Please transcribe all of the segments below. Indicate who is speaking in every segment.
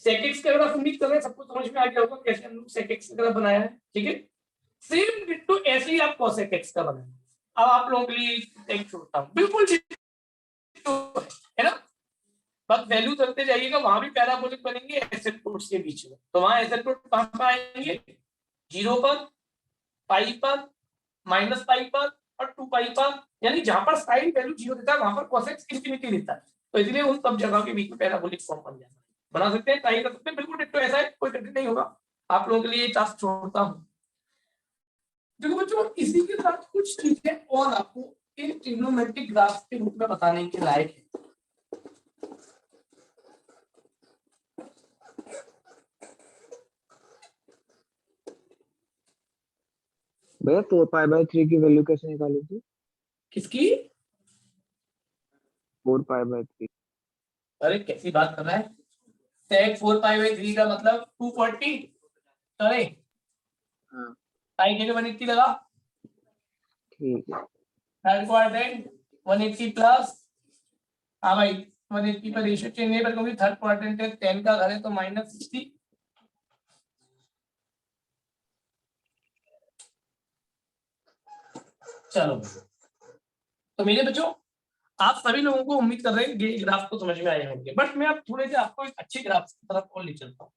Speaker 1: sec x का graph उम्मीद कर रहे हैं सबको समझ में आ गया होगा कैसे हम लोग sec x का ग्राफ बनाया है, ठीक है। सेम डिट्टो ऐसे ही आप cosec x का बनाएंगे। अब आप लोगों के लिए एक छोड़ता हूं, बिल्कुल डिट्टो है ना। बस वैल्यू करते जाइएगा, वहां भी पैराबोलिक बनेंगे एसिम्प्टोट्स के बीच में। तो वहां एसिम्प्टोट कहां पर आएंगे, 0 पर, पाई पर, माइनस पाई पर और 2 पाई पर, यानी जहां पर साइन वैल्यू 0 देता है वहां पर cosec इंफिनिटी देता है। तो इसलिए उन सब जगह के बीच में पैराबोलिक फॉर्म बन जाता है। बना सकते हैं, ट्राई कर सकते हैं, बिल्कुल डिट्टो ऐसा है, कोई कठिन नहीं होगा। आप लोगों के लिए ये टास्क छोड़ता हूं। देखो बच्चों, इसी के साथ कुछ चीजें और आपको इन ट्रिग्नोमेट्रिक ग्राफ के रूप में बताने के लायक है।
Speaker 2: भैया 4π/3 की वैल्यू कैसे निकाली थी?
Speaker 1: किसकी?
Speaker 2: 4π/3।
Speaker 1: अरे कैसी बात कर रहा है, sec 4π/3 का मतलब 240, अरे
Speaker 2: हाँ
Speaker 1: पाई के 180 लगा,
Speaker 2: ठीक है।
Speaker 1: थर्ड क्वाड्रेंट 180 प्लस, हाँ भाई 180 पर रेशियो चेंज नहीं, पर क्योंकि थर्ड क्वाड्रेंट है 10 का घर है तो -60। चलो तो मेरे बच्चों, आप सभी लोगों को उम्मीद कर रहे हैं ये ग्राफ को समझ में आए होंगे, बट मैं अब थोड़े से आपको एक अच्छे ग्राफ की तरफ और ले चलता हूँ।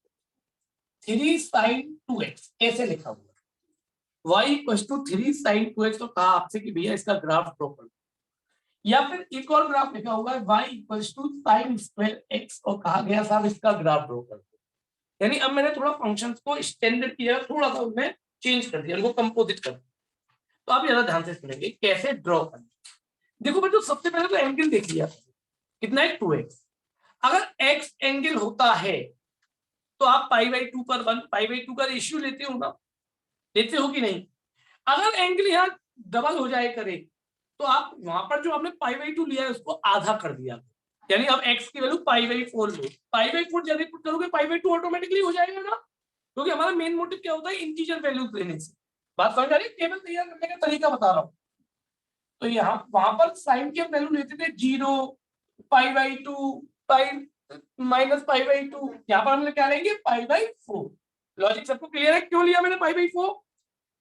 Speaker 1: 3 sin 2x ऐसे लिखा हुआ है, y = 3 sin 2x, तो कहा आपसे कि भैया इसका ग्राफ ड्रॉ करो। या फिर एक और ग्राफ लिखा हुआ है y = sin² x, और कहा गया साहब इसका ग्राफ ड्रॉ कर दो। यानी अब मैंने थोड़ा फंक्शंस को स्टैंडर्ड किया, थोड़ा सा उनमें चेंज कर दिया, उनको कंपोजिट कर दिया। तो आप ज्यादा ध्यान से सुनेंगे कैसे ड्रॉ करना। देखो बच्चों, सबसे पहले तो एंगल देख लिया, कितना है 2x। अगर x एंगल होता है तो आप π/2 पर 1 π/2 का रेशियो लेते हो ना, लेते हो कि नहीं। अगर एंगल यहाँ डबल हो जाए करे तो आप वहां पर जो आपने π/2 लिया है उसको आधा कर दिया, यानी अब x की वैल्यू π/4 लो। π/4 जब पुट करोगे π/2 ऑटोमेटिकली हो जाएगा ना, क्योंकि हमारा मेन मोटिव क्या होता है, इंटीजर वैल्यू लेने से। बात समझ आ रही है, टेबल तैयार करने का तरीका बता रहा हूं। तो यहाँ वहां पर साइन की वैल्यू लेते थे 0, π/2, पाई -π/2, यहाँ पर हम क्या लेंगे π/4। लॉजिक सबको क्लियर है क्यों लिया मैंने π/4,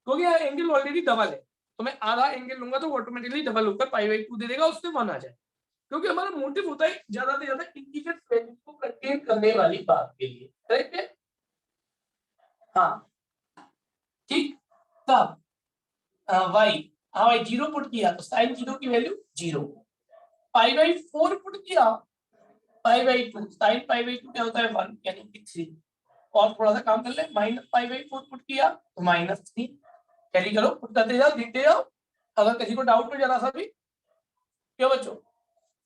Speaker 1: क्योंकि यहाँ एंगल ऑलरेडी डबल है, तो मैं आधा एंगल लूंगा तो ऑटोमेटिकली डबल होकर π/2 दे देगा, उससे 1 आ जाए। क्योंकि हमारा मोटिव होता है ज्यादा से ज्यादा इंटीजर वैल्यू को कंटेन करने वाली बात के लिए, करेक्ट है। हाँ ठीक, तब y, हाँ भाई 0 पुट किया तो sin 0 की वैल्यू 0, π/4 पुट किया π/2, sin π/2 क्या होता है 1, यानी कि 3। और थोड़ा सा काम कर ले, -π/4 पुट किया तो -3। कैरी करो, पुट करते जाओ, देखते जाओ, अगर किसी को डाउट हो जरा सा भी। क्यों बच्चों,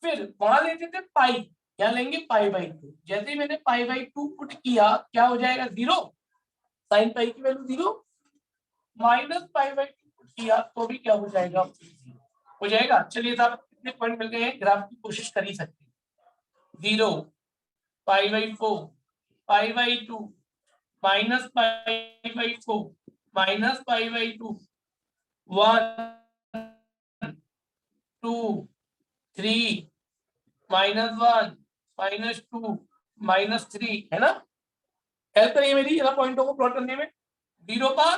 Speaker 1: फिर वहां लेते थे पाई, यहाँ लेंगे π/2। जैसे ही मैंने π/2 पुट किया क्या हो जाएगा 0, sin पाई की वैल्यू 0, -π/2 पुट किया तो भी क्या हो जाएगा, हो जाएगा। चलिए साहब कितने पॉइंट मिल गए हैं, ग्राफ की कोशिश कर ही सकते हैं। 0, π/4, π/2, -π/4, -π/2, 1, 2, 3, -1, -2, -3, है ना। हेल्प करिए मेरी जरा पॉइंटों को प्लॉट करने में। 0 पर,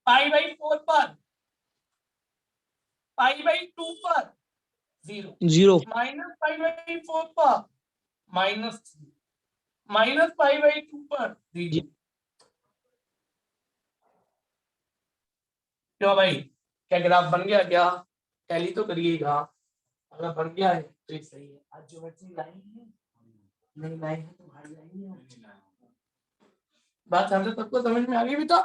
Speaker 1: π/4 पर, π/2 पर 0,
Speaker 2: 0।
Speaker 1: -π/4 पर -3, -π/2 पर 0। क्यों भाई, क्या ग्राफ बन गया क्या? टैली तो करिएगा, अगर बन गया है तो ये सही है। आज ज्योमेट्री लाइन है, नहीं लाइन है तो भाई लाइन है। बात हमसे सबको समझ में आ गई बेटा?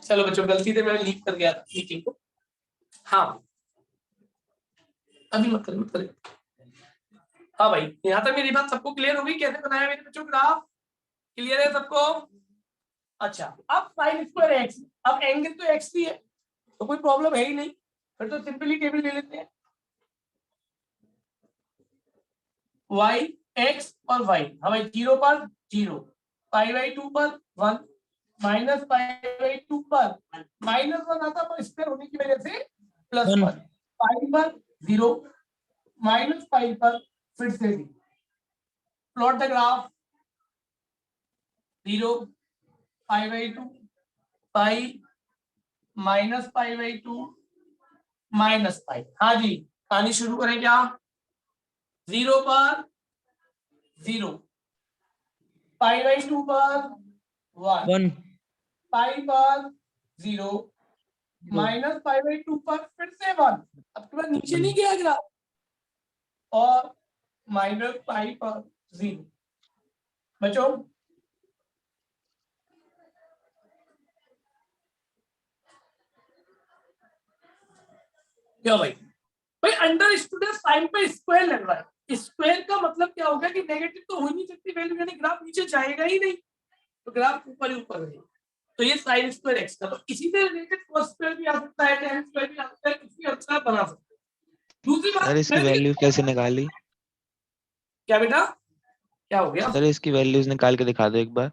Speaker 1: चलो बच्चों, गलती से मैं लीक कर गया था मीटिंग को। हाँ अभी मत करें। हाँ भाई, यहाँ तक मेरी बात सबको क्लियर हो गई कैसे बनाया मेरे बच्चों ग्राफ? क्लियर है सबको? अच्छा, अब साइन स्क्वायर एक्स, अब एंगल तो एक्स ही है तो कोई प्रॉब्लम है ही नहीं, फिर तो सिंपली टेबल ले लेते हैं। y x और y, हमें 0 पर 0, पाई बाई 2 पर 1, माइनस पाई बाई 2 पर -1 आता पर स्क्वायर होने की वजह से +1, पाई पर 0, माइनस पाई पर फिर से 0। Plot the graph 0, pi by 2, pi, minus pi by 2, minus pi. हाँ जी, कहानी शुरू करें क्या? 0 पर 0, पाई बाई 2 पर 1, पाई पर 0, माइनस पाई बाई 2 पर फिर से 1, अब के बाद नीचे नहीं गया ग्राफ, और माइनस पाई पर 0। बच्चों क्या भाई? भाई अंडर स्टूडेंट साइन पे स्क्वायर लग रहा है, स्क्वायर का मतलब क्या होगा कि नेगेटिव तो हो ही नहीं सकती वैल्यू, यानी ग्राफ नीचे जाएगा ही नहीं, तो ग्राफ ऊपर ही ऊपर रहेगा। तो ये साइन स्क्वायर एक्स का, तो इसी से रिलेटेड cos स्क्वायर भी आ सकता है, tan स्क्वायर भी आ सकता है, कुछ भी अच्छा बना सकते हैं। दूसरी बात,
Speaker 3: सर इसकी वैल्यू कैसे निकाली?
Speaker 1: क्या बेटा क्या हो गया?
Speaker 3: सर इसकी वैल्यूज निकाल के दिखा दो एक बार।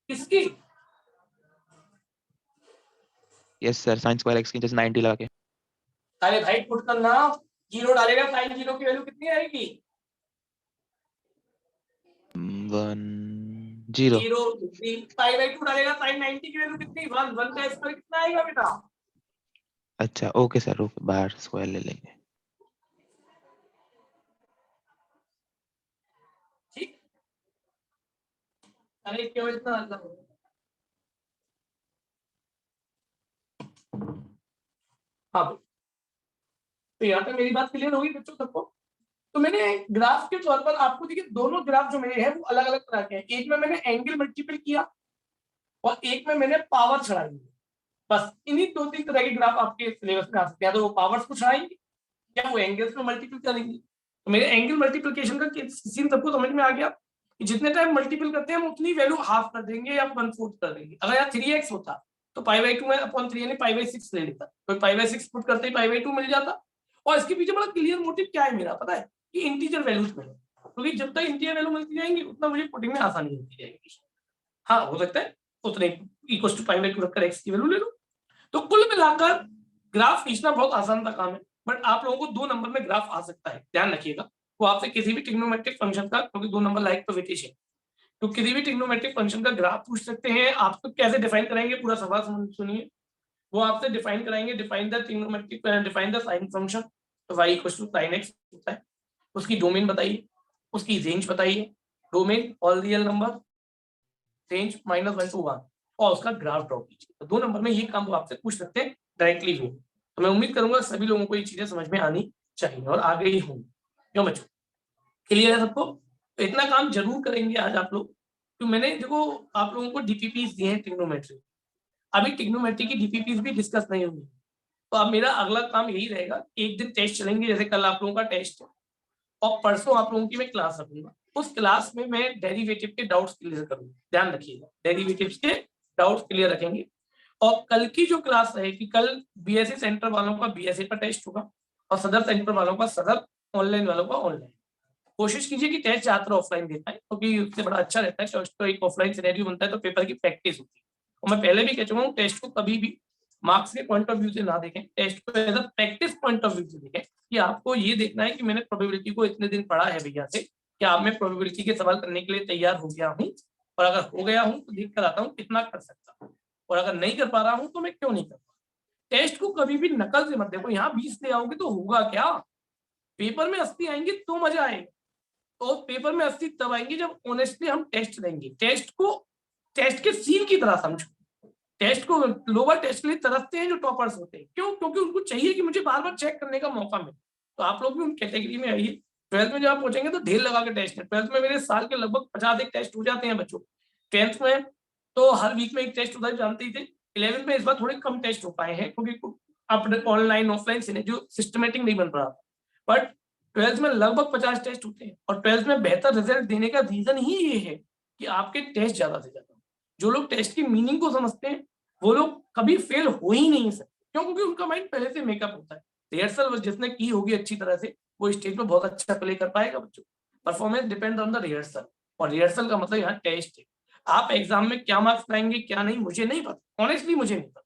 Speaker 1: किसकी?
Speaker 3: Yes sir, sine square x की जैसे 90 लगा के।
Speaker 1: अरे भाई पुट करना, 0 डालेगा साइन 0 की वैल्यू कितनी आएगी?
Speaker 3: 1 0।
Speaker 1: 0। पाई बाई 2 डालेगा साइन 90 की वैल्यू कितनी? 1। 1 का स्क्वायर कितना आएगा बेटा?
Speaker 3: अच्छा ओके सर, ओके, बाहर स्क्वायर ले लेंगे।
Speaker 1: ठीक। अरे क्यों इतना मतलब? हाँ, तो यहाँ तक मेरी बात क्लियर होगी बच्चों सबको? तो मैंने ग्राफ के तौर पर आपको देखिए, दोनों ग्राफ जो मेरे हैं वो अलग अलग तरह के हैं। एक में मैंने एंगल मल्टीपल किया और एक में मैंने पावर चढ़ाई। बस इन्हीं 2-3 तरह के ग्राफ आपके सिलेबस में आ सकते हैं, तो वो पावर्स को चढ़ाएंगे या वो एंगल्स में मल्टीपल करेंगे। तो मेरे एंगल मल्टीप्लिकेशन का सीन सबको समझ में आ गया कि जितने टाइम मल्टीपल करते हैं हम उतनी वैल्यू हाफ कर देंगे या 1/4 कर देंगे। अगर यहाँ 3x होता तो पाई बाई 2 में अपॉन 3 यानी पाई बाई 6 ले लेता, तो पाई बाई 6 पुट करते ही पाई बाई 2 मिल जाता। और इसके पीछे बड़ा क्लियर मोटिव क्या है मेरा पता है, कि इंटीजर वैल्यूज मिले, क्योंकि जब तक इंटीजर वैल्यू मिलती जाएंगी उतना मुझे पुटिंग में आसानी होती जाएगी। हाँ हो सकता है उतने इक्वल टू पाई बाई 2 रखकर x की वैल्यू ले लो। तो कुल मिलाकर ग्राफ खींचना बहुत आसान सा काम है, बट आप लोगों को 2 नंबर में ग्राफ आ सकता है, ध्यान रखिएगा। वो आपसे किसी भी ट्रिग्नोमेट्रिक फंक्शन का, क्योंकि 2 नंबर लाइक तो वेटेशन, तो किसी भी ट्रिग्नोमेट्रिक फंक्शन का ग्राफ पूछ सकते हैं। आपको कैसे डिफाइन कराएंगे पूरा सवाल सुनिए। वो आपसे डिफाइन कराएंगे, define the trigonometric, define the sine function, तो y = sin x होता है। उसकी डोमेन बताइए, उसकी रेंज बताइए, domain all real number, range -1 to 1, और उसका ग्राफ ड्रॉ कीजिए। तो 2 नंबर में ये काम वो आपसे पूछ सकते हैं डायरेक्टली भी। तो मैं उम्मीद करूंगा सभी लोगों को ये चीजें समझ में आनी चाहिए और आगे ही होंगी। क्यों बच्चों, क्लियर है सबको? तो इतना काम जरूर करेंगे आज आप लोग। तो मैंने देखो आप लोगों को डीपीपीस दिए हैं ट्रिग्नोमेट्री, अभी ट्रिग्नोमेट्री की डीपीपीस भी डिस्कस नहीं होंगी। तो अब मेरा अगला काम यही रहेगा, एक दिन टेस्ट चलेंगे, जैसे कल आप लोगों का टेस्ट है और परसों आप लोगों की मैं क्लास रखूंगा। उस क्लास में मैं डेरिवेटिव के डाउट्स क्लियर करूंगा, ध्यान रखिएगा, डेरिवेटिव्स के डाउट्स क्लियर रखेंगे। और कल की जो क्लास रहेगी, कल बीएससी सेंटर वालों का बीएससी का टेस्ट होगा और सदर सेंटर वालों का सदर, ऑनलाइन वालों का ऑनलाइन। कोशिश कीजिए कि टेस्ट ज्यादातर ऑफलाइन दे पाए, क्योंकि उससे बड़ा अच्छा रहता है। टेस्ट तो एक ऑफलाइन सिनेरियो बनता है तो पेपर की प्रैक्टिस होती है। और मैं पहले भी कह चुका हूँ, टेस्ट को कभी भी मार्क्स के पॉइंट ऑफ व्यू से ना देखें, टेस्ट को as a practice point of view से देखें, कि आपको ये देखना है कि मैंने प्रोबेबिलिटी को इतने दिन पढ़ा है भैया से, कि आप मैं प्रोबेबिलिटी के सवाल करने के लिए तैयार हो गया हूँ, और अगर हो गया हूँ तो देख कर आता हूँ कितना कर सकता हूँ, और अगर नहीं कर पा रहा हूँ तो मैं क्यों नहीं कर पा रहा। टेस्ट को कभी भी नकल से मत देखो, यहाँ 20 ले आओगे तो होगा क्या, पेपर में 80 आएंगे तो मजा आएगा। तो पेपर में 80 तब आएंगे जब ऑनेस्टली हम टेस्ट देंगे। टेस्ट को टेस्ट के सीन की तरह समझो, टेस्ट को लोअर टेस्ट के लिए तरसते हैं जो टॉपर्स होते हैं। क्यों? क्योंकि उनको चाहिए कि मुझे बार बार चेक करने का मौका मिले। तो आप लोग भी उन कैटेगरी में आइए। 12th में जब आप पहुंचेंगे तो ढेर लगा के टेस्ट है। 12th में मेरे साल के लगभग 50 एक टेस्ट हो जाते हैं बच्चों। 10th में तो हर वीक में एक टेस्ट होता है, जानते ही थे। 11th में इस बार थोड़े कम टेस्ट हो पाए हैं क्योंकि अब ऑनलाइन ऑफलाइन से जो सिस्टमेटिक नहीं बन रहा। बट 12th में लगभग 50 टेस्ट होते हैं और 12th में बेहतर रिजल्ट देने का रीजन ही ये है कि आपके टेस्ट ज्यादा से ज्यादा। जो लोग टेस्ट की मीनिंग को समझते हैं वो लोग कभी फेल हो ही नहीं सकते। क्यों? क्योंकि उनका माइंड पहले से मेकअप होता है। रिहर्सल जिसने की होगी अच्छी तरह से वो स्टेज पे बहुत अच्छा प्ले कर पाएगा बच्चों। Performance depend on the rehearsal, और रिहर्सल का मतलब यहाँ टेस्ट है। आप एग्जाम में क्या मार्क्स लाएंगे क्या नहीं मुझे नहीं पता, ऑनेस्टली मुझे नहीं पता।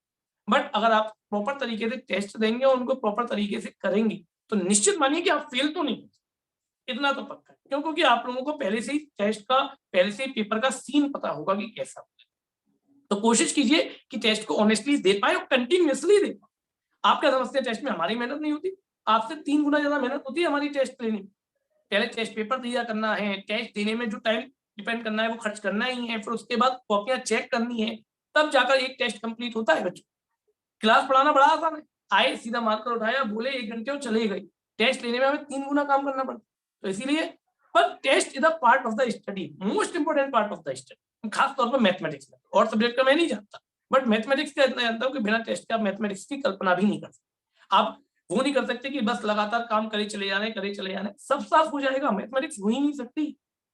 Speaker 1: बट अगर आप प्रॉपर तरीके से टेस्ट देंगे और उनको प्रॉपर तरीके से करेंगे तो निश्चित मानिए कि आप फेल तो नहीं हो, इतना तो पक्का है। क्यों? क्योंकि आप लोगों को पहले से ही टेस्ट का, पहले से ही पेपर का सीन पता होगा कि कैसा होगा। तो कोशिश कीजिए कि टेस्ट को ऑनेस्टली दे पाए और कंटिन्यूअसली दे पाए। आप क्या समझते हैं टेस्ट में हमारी मेहनत नहीं होती? आपसे 3 गुना ज्यादा मेहनत होती है हमारी टेस्ट लेने में। पहले टेस्ट पेपर तैयार करना है, टेस्ट देने में जो टाइम डिपेंड करना है वो खर्च करना ही है, फिर उसके बाद कॉपियां चेक करनी है, तब जाकर एक टेस्ट कंप्लीट होता है बच्चों। क्लास पढ़ाना बड़ा आसान है, आए सीधा मार्कर उठाया, बोले 1 घंटे और चले गए। टेस्ट लेने में हमें 3 गुना काम करना पड़ता है। तो इसीलिए पर test is a part of the study, most important part of the study, खास तौर पर मैथमेटिक्स में। और सब्जेक्ट का मैं नहीं जानता, बट मैथमेटिक्स का इतना जानता हूँ कि बिना टेस्ट के आप मैथमेटिक्स की कल्पना भी नहीं कर सकते। आप वो नहीं कर सकते कि बस लगातार काम करे चले जाने, करे चले जाने, सब साफ हो जाएगा। मैथमेटिक्स हो ही नहीं सकती।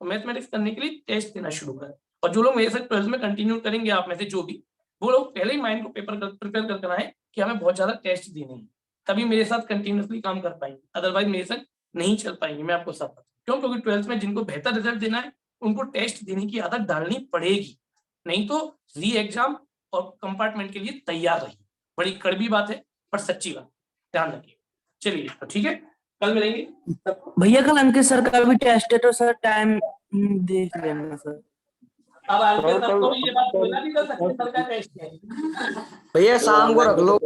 Speaker 1: तो मैथमेटिक्स करने के लिए टेस्ट देना शुरू करें। और जो लोग मेरे साथ 12th में कंटिन्यू करेंगे, आप में से जो भी, वो लोग पहले ही माइंड को पेपर प्रिपेयर कर आए कि हमें बहुत ज्यादा टेस्ट देने हैं, तभी मेरे साथ कंटिन्यूअसली काम कर पाएंगे, अदरवाइज मेरे साथ नहीं चल पाएंगे। मैं आपको सब बताऊं क्यों? क्योंकि 12th में जिनको बेहतर रिजल्ट देना है उनको टेस्ट देने की आदत डालनी पड़ेगी, नहीं तो री एग्जाम और कंपार्टमेंट के लिए तैयार रहिए। बड़ी कड़वी बात है पर सच्ची बात, ध्यान रखिए। चलिए तो ठीक है, कल मिलेंगे।
Speaker 4: भैया कल अंकित सर का भी टेस्ट है तो सर टाइम देख लेना सर।
Speaker 1: अब अंकित सर को भी ये बात बोलना भी कर सकते हैं, सर का टेस्ट है।
Speaker 5: भैया शाम को रख लो।